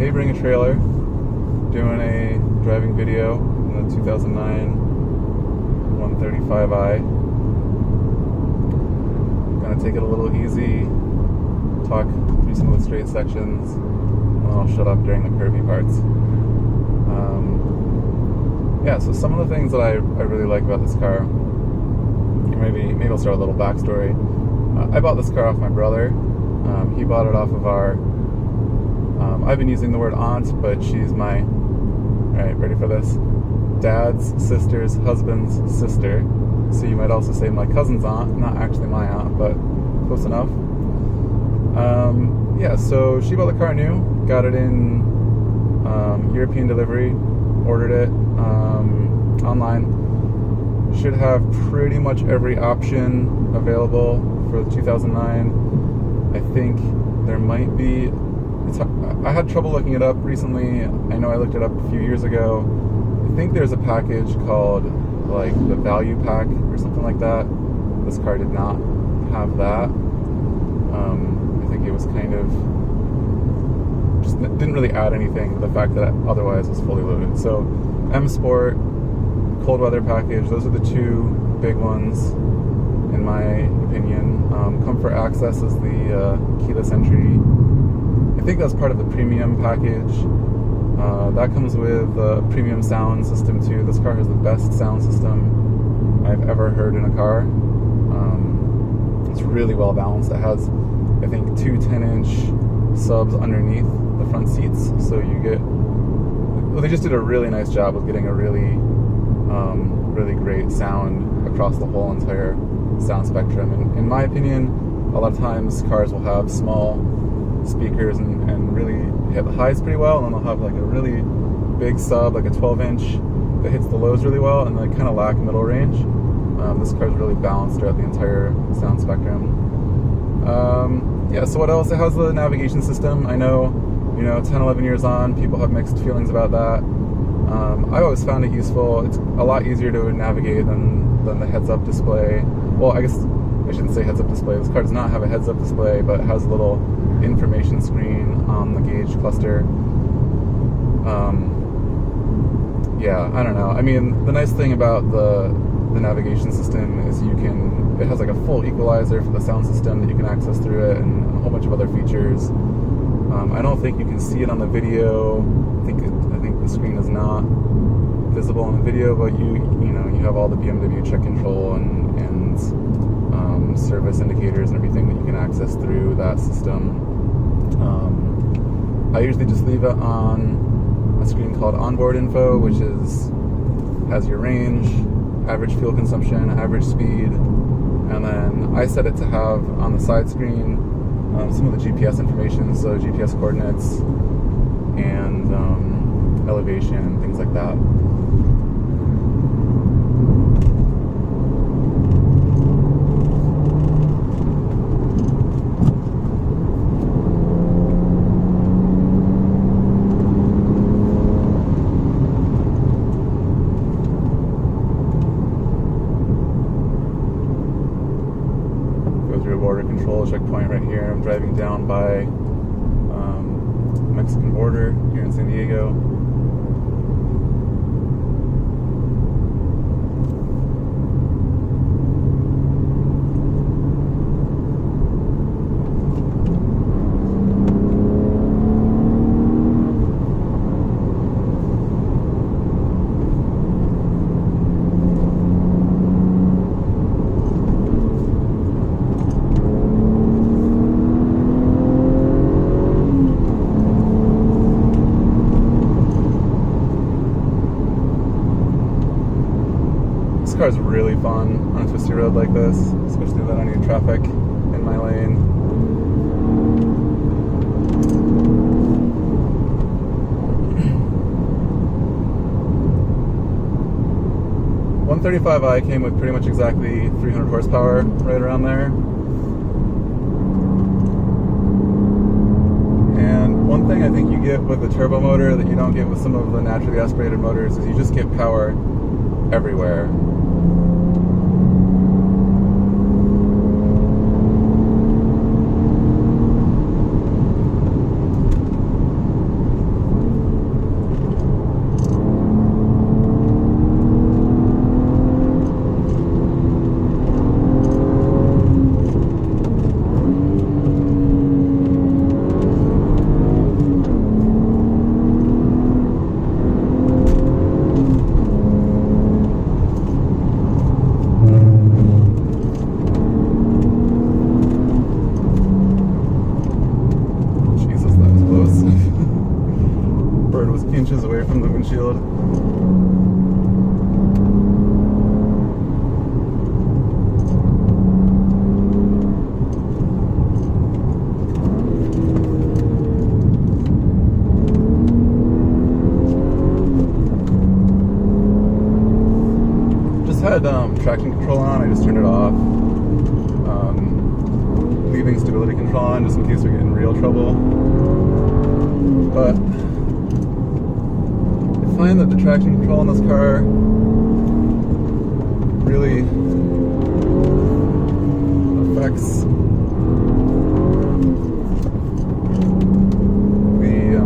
neighboring a trailer, doing a driving video in the 2009 135i. Gonna take it a little easy, talk through some of the straight sections, and then I'll shut up during the curvy parts. Yeah, so some of the things that I really like about this car, maybe I'll start a little backstory. I bought this car off my brother. He bought it off of our, I've been using the word aunt, but she's my, alright, ready for this? Dad's sister's husband's sister. So you might also say my cousin's aunt, not actually my aunt, but close enough. Yeah, so she bought the car new, got it in European delivery, ordered it online. Should have pretty much every option available for the 2009. I think there might be, I had trouble looking it up recently. I know I looked it up a few years ago. I think there's a package called like the value pack or something like that. This car did not have that. I think it was kind of just didn't really add anything to the fact that otherwise it was fully loaded. So M Sport, cold weather package, those are the two big ones in my opinion. Comfort Access is the keyless entry. I think that's part of the premium package. That comes with a premium sound system too. This car has the best sound system I've ever heard in a car. It's really well balanced. It has, I think, two 10-inch subs underneath the front seats, so you get, well, they just did a really nice job of getting a really great sound across the whole entire sound spectrum. And in my opinion, a lot of times cars will have small speakers and really hit the highs pretty well, and then they'll have like a really big sub, like a 12-inch that hits the lows really well, and they kind of lack middle range. This car is really balanced throughout the entire sound spectrum. Yeah, so what else? It has the navigation system. I know, 10, 11 years on, people have mixed feelings about that. I always found it useful. It's a lot easier to navigate than the heads-up display. Well, I guess I shouldn't say heads-up display. This car does not have a heads-up display, but it has a little information screen on the gauge cluster. Yeah, I don't know. I mean, the nice thing about the navigation system is it has like a full equalizer for the sound system that you can access through it, and a whole bunch of other features. I don't think you can see it on the video. I think the screen is not visible on the video, but you have all the BMW check control and service indicators and everything that you can access through that system. I usually just leave it on a screen called onboard info, which has your range, average fuel consumption, average speed, and then I set it to have on the side screen some of the GPS information, so GPS coordinates and elevation and things like that. Border control checkpoint right here. I'm driving down by Mexican border here in San Diego. This car is really fun on a twisty road like this, especially when I need traffic in my lane. The 135i came with pretty much exactly 300 horsepower, right around there. And one thing I think you get with the turbo motor that you don't get with some of the naturally aspirated motors is you just get power everywhere. was inches away from the windshield. Had traction control on. I just turned it off. Leaving stability control on just in case we get in real trouble. But I find that the traction control in this car really affects the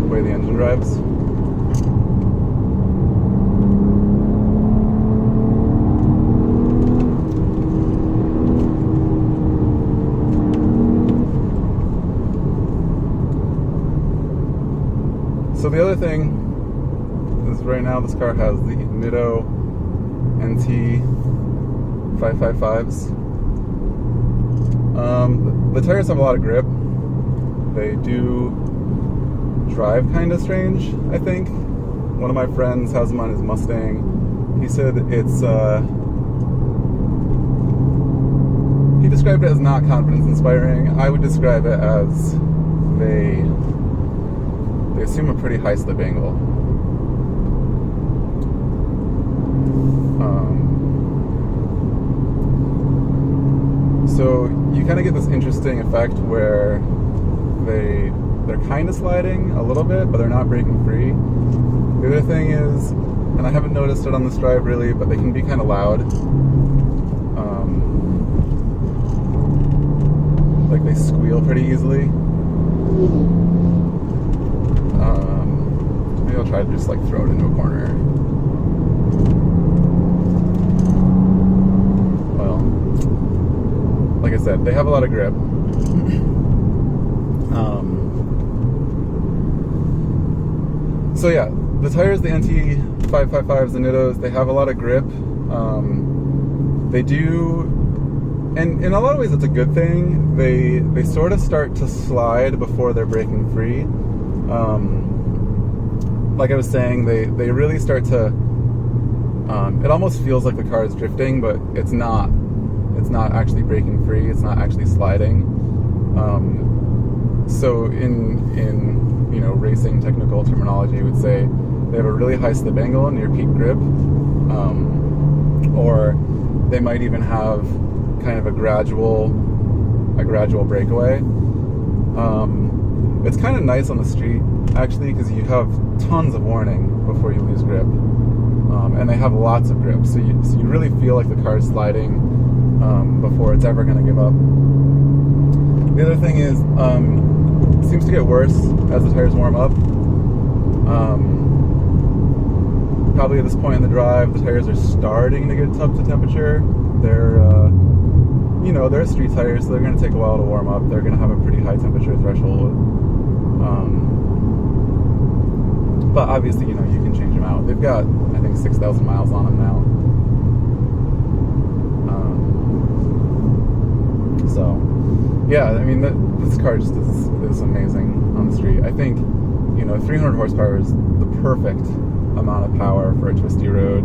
way the engine drives. So the other thing is right now this car has the Nitto NT 555s. The tires have a lot of grip. They do drive kind of strange, I think. One of my friends has them on his Mustang. He said it's, he described it as not confidence inspiring. I would describe it as they assume a pretty high slip angle. So you kind of get this interesting effect where they're kind of sliding a little bit, but they're not breaking free. The other thing is, and I haven't noticed it on this drive really, but they can be kind of loud. Like they squeal pretty easily. Maybe I'll try to just like throw it into a corner. Well, like I said, they have a lot of grip. So yeah, the tires, the NT 555s, the Nittos, they have a lot of grip. They do, and in a lot of ways it's a good thing. They sort of start to slide before they're breaking free. Like I was saying, they really start to, it almost feels like the car is drifting, but it's not. It's not actually breaking free. It's not actually sliding. So in you know, racing technical terminology, you would say they have a really high slip angle near peak grip, or they might even have kind of a gradual breakaway. It's kind of nice on the street, actually, because you have tons of warning before you lose grip, and they have lots of grip, so you really feel like the car is sliding before it's ever going to give up. The other thing is, it seems to get worse as the tires warm up. Probably at this point in the drive, the tires are starting to get up to temperature. They're you know, they're street tires, so they're going to take a while to warm up. They're going to have a pretty high temperature threshold. But obviously, you know, you can change them out. They've got, I think, 6,000 miles on them now. So, yeah, I mean, this car just is amazing on the street. I think, you know, 300 horsepower is the perfect amount of power for a twisty road.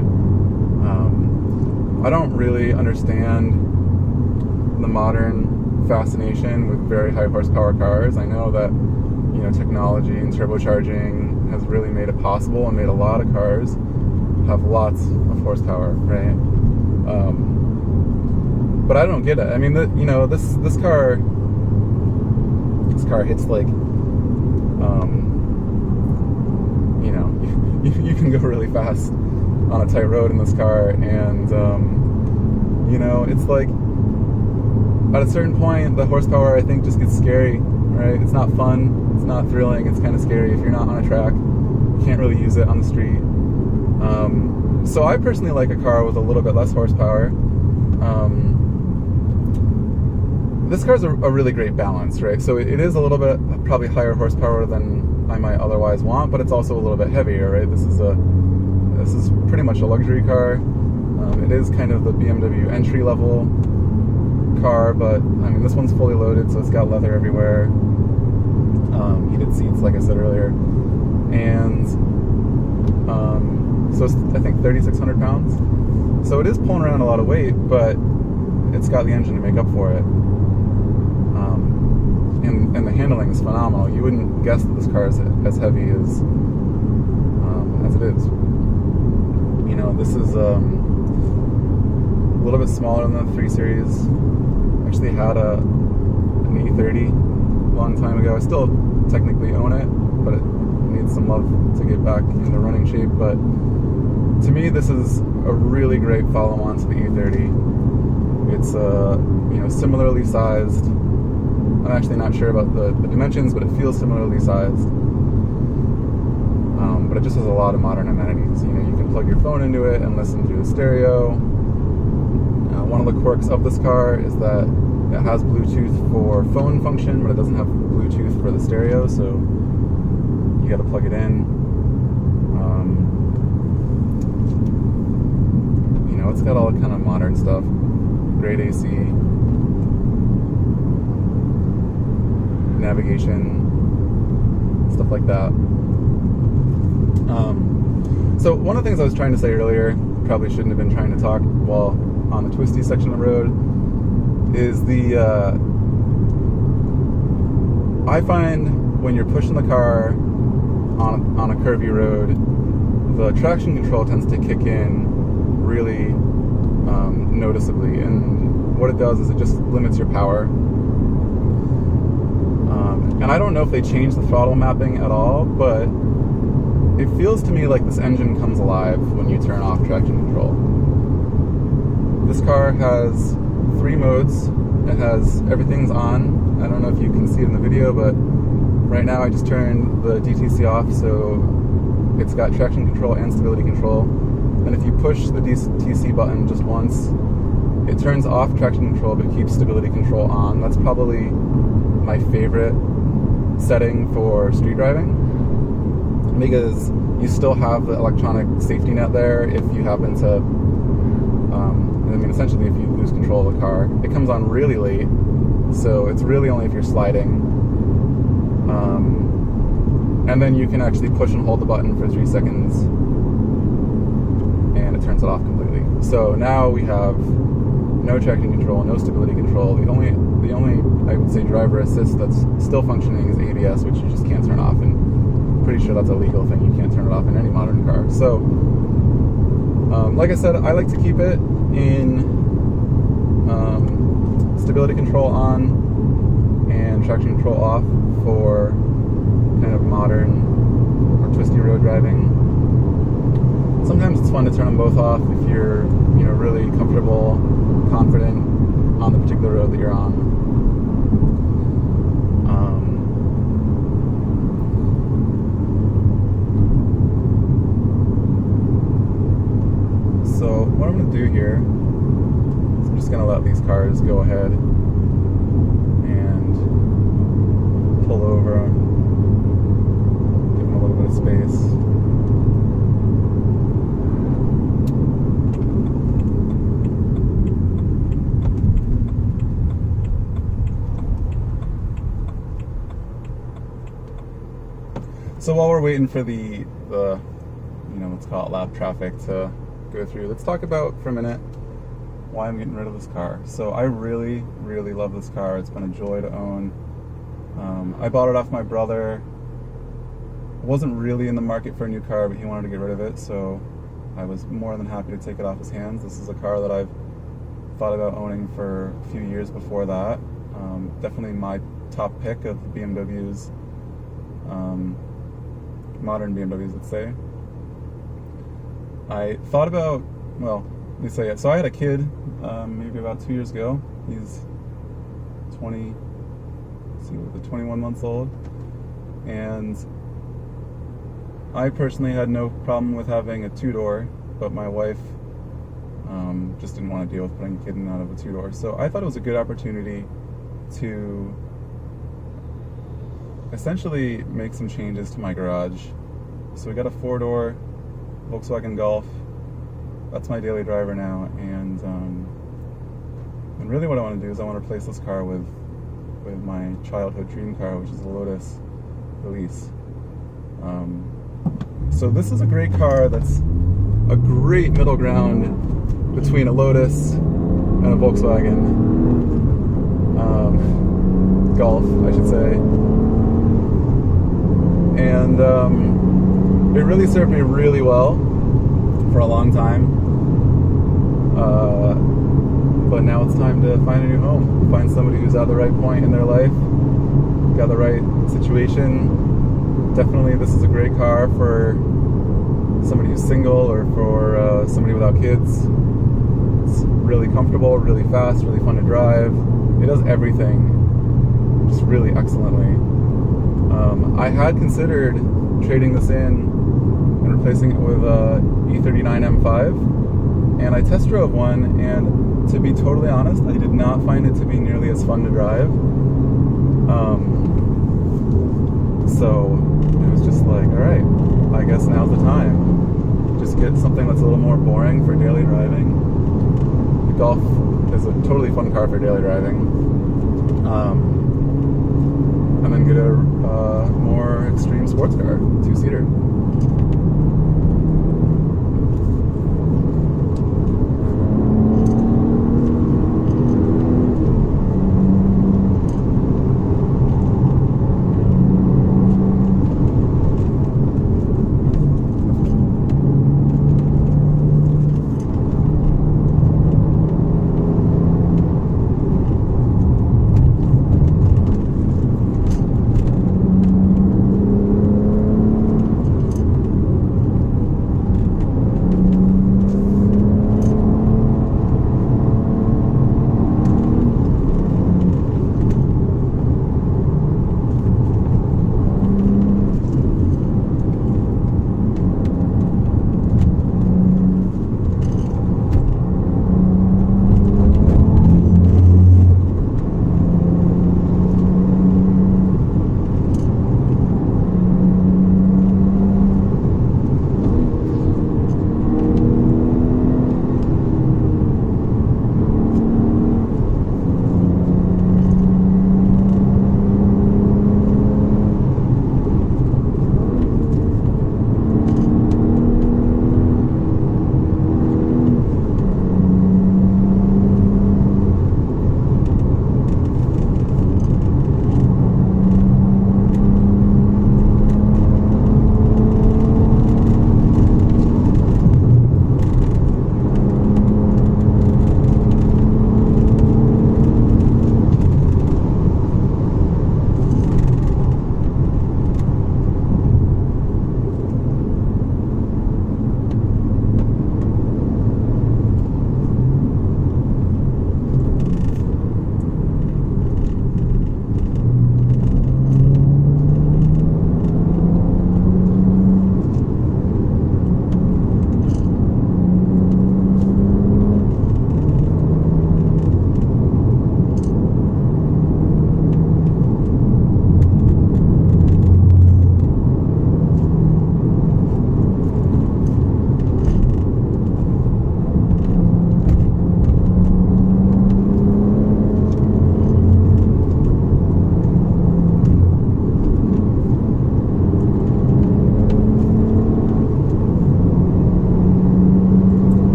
I don't really understand the modern fascination with very high horsepower cars. I know that, you know, technology and turbocharging has really made it possible and made a lot of cars have lots of horsepower, right? But I don't get it. I mean, you know, this car hits like, you know, you can go really fast on a tight road in this car, and you know, it's like at a certain point the horsepower, I think, just gets scary, right? It's not fun, it's not thrilling, it's kind of scary if you're not on a track. You can't really use it on the street. So I personally like a car with a little bit less horsepower. This car's a really great balance, right? So it is a little bit probably higher horsepower than I might otherwise want, but it's also a little bit heavier, right? This is pretty much a luxury car. It is kind of the BMW entry level car, but I mean, this one's fully loaded, so it's got leather everywhere, heated seats pounds, like I said earlier, and so it's, I think 3,600 pounds. So it is pulling around a lot of weight, but it's got the engine to make up for it. And the handling is phenomenal. You wouldn't guess that this car is as heavy as it is. You know, this is a little bit smaller than the 3 Series. Actually had an E30 a long time ago. I still technically own it, but it needs some love to get back into running shape. But to me, this is a really great follow-on to the E30. It's you know, similarly sized. I'm actually not sure about the dimensions, but it feels similarly sized. But it just has a lot of modern amenities. You know, you can plug your phone into it and listen through the stereo. One of the quirks of this car is that it has Bluetooth for phone function, but it doesn't have Bluetooth for the stereo, so you got to plug it in. You know, it's got all kind of modern stuff. Great AC, navigation, stuff like that. So one of the things I was trying to say earlier, probably shouldn't have been trying to talk while on the twisty section of the road, is I find when you're pushing the car on a curvy road, the traction control tends to kick in really noticeably, and what it does is it just limits your power. And I don't know if they changed the throttle mapping at all, but it feels to me like this engine comes alive when you turn off traction control. This car has 3 modes. It has everything's on. I don't know if you can see it in the video, but right now I just turned the DTC off, so it's got traction control and stability control. And if you push the DTC button just once, it turns off traction control but keeps stability control on. That's probably my favorite setting for street driving, because you still have the electronic safety net there if you happen to, I mean, essentially if you lose control of the car. It comes on really late, so it's really only if you're sliding. And then you can actually push and hold the button for 3 seconds, and it turns it off completely. So now we have no traction control, no stability control. The only I would say driver assist that's still functioning is ABS, which you just can't turn off, and I'm pretty sure that's a legal thing. You can't turn it off in any modern car. So like I said, I like to keep it in stability control on and traction control off for kind of modern or twisty road driving. Sometimes it's fun to turn them both off if you're, you know, really comfortable, confident on the particular road that you're on. So what I'm going to do here is I'm just going to let these cars go ahead and pull over, give them a little bit of space. So while we're waiting for the you know, let's call it lap traffic to go through, let's talk about for a minute why I'm getting rid of this car. So I really, really love this car. It's been a joy to own. I bought it off my brother. Wasn't really in the market for a new car, but he wanted to get rid of it, so I was more than happy to take it off his hands. This is a car that I've thought about owning for a few years before that. Definitely my top pick of BMWs, modern BMWs, let's say. I thought about, well, let me say it. So I had a kid maybe about 2 years ago. He's 21 months old, and I personally had no problem with having a 2-door, but my wife just didn't want to deal with putting a kid in and out of a 2-door. So I thought it was a good opportunity to essentially make some changes to my garage. So we got a 4-door Volkswagen Golf. That's my daily driver now, and really what I want to do is I want to replace this car with my childhood dream car, which is a Lotus release. So this is a great car that's a great middle ground between a Lotus and a Volkswagen Golf, I should say. And it really served me really well for a long time. But now it's time to find a new home. Find somebody who's at the right point in their life, got the right situation. Definitely this is a great car for somebody who's single or for somebody without kids. It's really comfortable, really fast, really fun to drive. It does everything just really excellently. I had considered trading this in and replacing it with a E39 M5, and I test drove one, and to be totally honest, I did not find it to be nearly as fun to drive. So it was just like, alright, I guess now's the time. Just get something that's a little more boring for daily driving. The Golf is a totally fun car for daily driving. And then get a more extreme sports car, two-seater.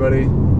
everybody.